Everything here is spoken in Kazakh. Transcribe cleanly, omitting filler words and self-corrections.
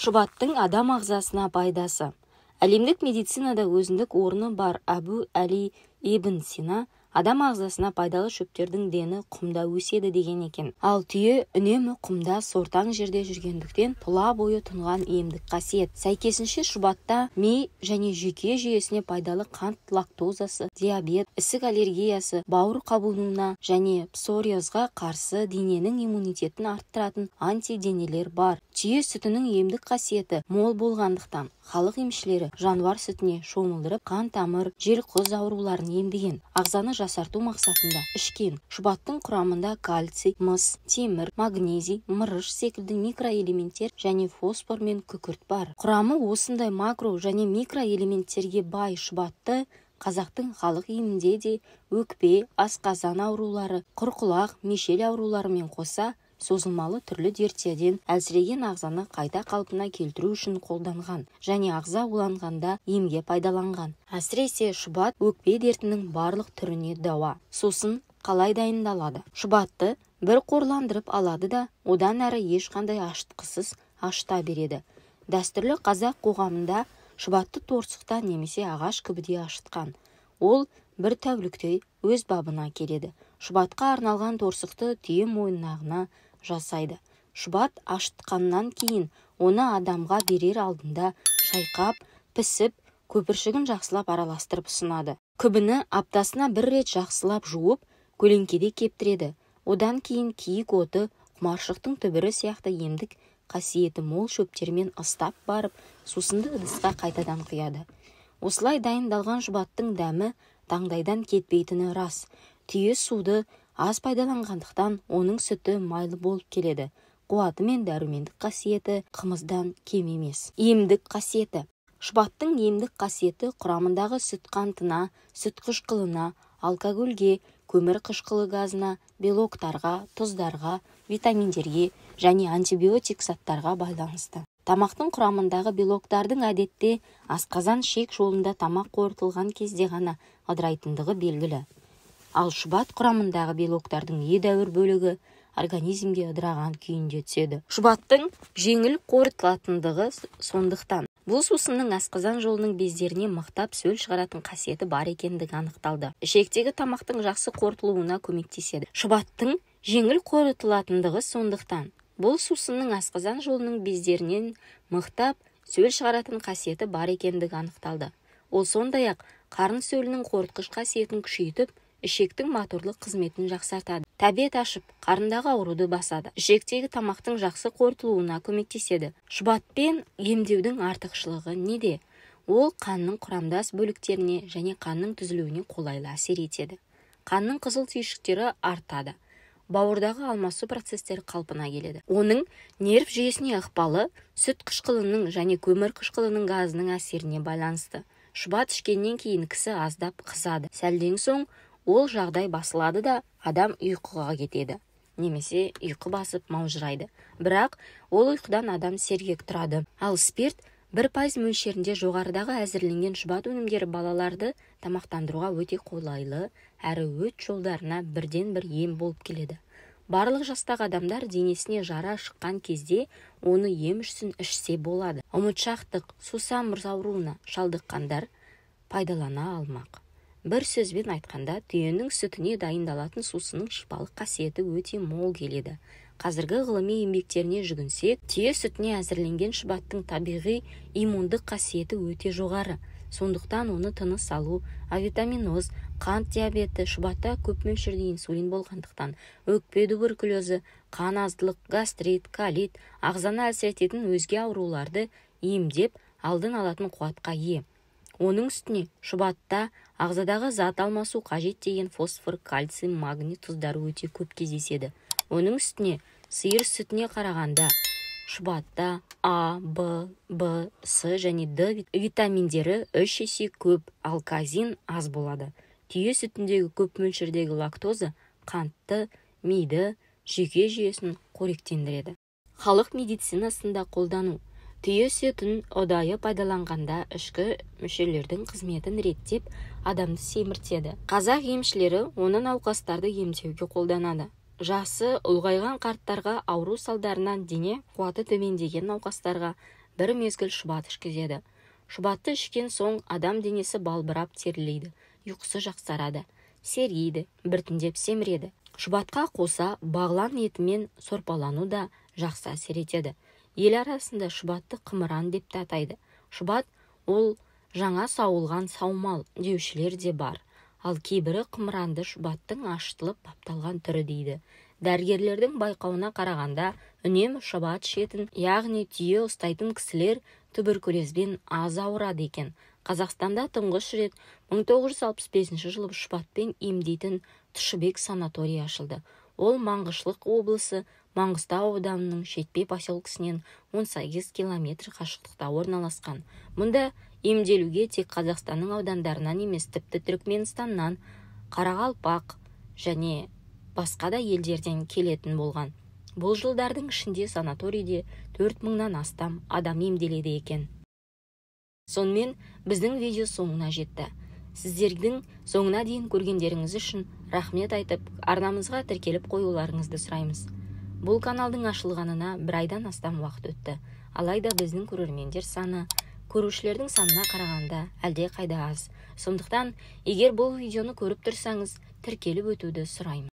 Шұбаттың адам ағзасына пайдасы. Әлемдік медицинада өзіндік орны бар Әбу Әли ибн Сина адам ағзасына пайдалы шөптердің дені құмда өседі деген екен. Ал түйе үнемі құмда сортаң жерде жүргендіктен тұла бойы тұнған емдік қасиет. Сәйкесінше шұбатта ми және жүйке жүйесіне пайдалы қант лактозасы, диабет, ісік аллергиясы, бауыр қабынуына және псориазға қарсы дененің иммунитетін арттыратын антиденелер бар. Түйе сүтінің емдік қасиеті мол болғандықтан халық емшілері жануар сүтіне шомылдырып қан тамыр, жел-құз ауруларын емдеген. Ағзаны жасарту мақсатында ішкен. Шұбаттың құрамында кальций, мыс, темір, магнезий, мырыш секілді микроэлементтер және фосфор мен күкірт бар. Құрамы осындай макро және микроэлементтерге бай шұбатты қазақтың халық емінде де өкпе, асқазан аурулары, құрқұлақ, мешел ауруларымен қоса созылмалы түрлі дерттерден әлсіреген ағзаны қайта қалпына келтіру үшін қолданған және ағза уланғанда емге пайдаланған. Әсіресе шұбат өкпе дертінің барлық түріне дауа. Сосын қалай дайындалады? Шұбатты бір қорландырып алады да одан әрі ешқандай ашытқысыз ашыта береді. Дәстүрлі қазақ қоғамында шұбатты торсықта немесе ағаш күбіде ашытқан. Ол бір тәулікте өз бабына келеді. Шұбатқа арналған торсықты түйе мойнағына жасайды. Шұбат ашытқаннан кейін оны адамға берер алдында шайқап, пісіп, көпіршігін жақсылап араластырып ұсынады. Күбіні аптасына бір рет жақсылап жуып, көлеңкеде кептіреді. Одан кейін киік оты, құмаршықтың түбірі сияқты емдік қасиеті мол шөптермен ыстап барып, сусынды ыдысқа қайтадан құяды. Осылай дайындалған шұбаттың дәмі таңдайдан кетпейтіні рас. Түйе суды аз пайдаланғандықтан оның сүті майлы болып келеді. Қуаты мен дәрумендік қасиеті қымыздан кем емес. Емдік қасиеті. Шұбаттың емдік қасиеті құрамындағы сүт қантына, сүт қышқылына, алкогольге, көмір қышқылы газына, белоктарға, тұздарға, витаминдерге және антибиотик заттарға байланысты. Тамақтың құрамындағы белоктардың әдетте асқазан шек жолында тамақ қорытылған кезде ғана ыдырайтындығы белгілі. Ал шұбат құрамындағы белоктардың едәуір бөлігі организмге ыдыраған күйінде түседі. Шұбаттың жеңіл қорытылатындығы сондықтан бұл сусынның асқазан жолының бездеріне мықтап сөл шығаратын қасиеті бар екендігі анықталды. Ішектегі тамақтың жақсы қорытылуына көмектеседі. Шұбаттың жеңіл қорытылатындығы сондықтан бұл сусынның асқазан жолының бездерінен мықтап сөл шығаратын қасиеті бар екендігі анықталды. Ол сондай-ақ қарын сөлінің қорытқыш қасиетін күшейтіп, ішектің моторлық қызметін жақсартады. Тәбет ашып, қарындағы ауруды басады. Ішектегі тамақтың жақсы қорытылуына көмектеседі. Шұбатпен емдеудің артықшылығы неде? Ол қанның құрамдас бөліктеріне және қанның түзілуіне қолайлы әсер етеді. Қанның қызыл түйіршіктері артады. Бауырдағы алмасу процестері қалпына келеді. Оның нерв жүйесіне ықпалы сүт қышқылының және көмір қышқылының газының әсеріне байланысты. Шұбат ішкеннен кейін кісі аздап қызады. Сәлден соң ол жағдай басылады да адам ұйқыға кетеді. Немесе ұйқы басып маужырайды. Бірақ ол ұйқыдан адам сергек тұрады. Ал спирт 1% мөлшерінде жоғарыдағы әзірленген шұбат өнімдері балаларды тамақтандыруға өте қолайлы, әрі өт жолдарына бірден бір ем болып келеді. Барлық жастағы адамдар денесіне жара шыққан кезде оны ем үшін ішсе болады. Ұмытшақтық, сусамыр ауруына шалдыққандар пайдалана алмақ. Бір сөзбен айтқанда, түйенің сүтіне дайындалатын сусынның шипалық қасиеті өте мол келеді. Қазіргі ғылыми еңбектеріне жүгінсек, түйе сүтіне әзірленген шұбаттың табиғи иммундық қасиеті өте жоғары. Сондықтан оны тыныс алу, авитаминоз, қант диабеті, шұбатта көп мөлшерде инсулин болғандықтан, өкпе туберкулезі, қан аздылық, гастрит, колит, ағзаны әлсірететін өзге ауруларды емдеп алдын алатын қуатқа ие. Оның үстіне шұбатта ағзадағы зат алмасу қажет деген фосфор, кальций, магний тұздары өте көп кездеседі. Оның үстіне сиыр сүтіне қарағанда шұбатта А, Б, С және Д витаминдері 3 есе көп, ал казин аз болады. Түйе сүтіндегі көп мөлшердегі лактоза қантты, миды, жүйке жүйесін қоректендіреді. Халық медицинасында қолдану. Түйе сүтін ұдайы пайдаланғанда ішкі мүшелердің қызметін реттеп, адамды семіртеді. Қазақ емшілері оны науқастарды емдеуге қолданады. жасы ұлғайған қарттарға, ауру салдарынан дене қуаты төмендеген науқастарға бір мезгіл шұбат ішкізеді. Шұбатты ішкен соң адам денесі балбырап терілейді, ұйқысы жақсарады, сергиді, біртіндеп семіреді. Шұбатқа қоса бағлан етімен сорпалану да жақсы әсер етеді. Ел арасында шұбатты қымыран деп те атайды. Шұбат ол жаңа сауылған саумал деушілер де бар. Ал кейбірі қымыранды шұбаттың ашытылып бапталған түрі дейді. Дәрігерлердің байқауына қарағанда, үнемі шұбат ішетін, яғни түйе ұстайтын кісілер туберкулезбен аз ауырады екен. Қазақстанда тұңғыш рет 1965 жылы шұбатпен емдейтін Тұшыбек санаторий ашылды. Ол Маңғышлақ облысы Маңғыстау ауданының Шетпе поселкесінен 18 километр қашықтықта орналасқан. Мұнда емделуге тек Қазақстанның аудандарынан емес, тіпті Түркменстаннан, Қарақалпақ және басқа да елдерден келетін болған. Бұл жылдардың ішінде санаторийде 4000-нан астам адам емделеді екен. Сонымен біздің видео соңына жетті. Сіздердің соңына дейін көргендеріңіз үшін рахмет айтып, арнамызға тіркеліп қоюларыңызды сұраймыз. Бұл каналдың ашылғанына бір айдан астам уақыт өтті. Алайда біздің көрермендер саны көрушілердің санына қарағанда әлде қайда аз. Сондықтан, егер бұл видеоны көріп тұрсаңыз, тіркеліп өтуді сұраймын.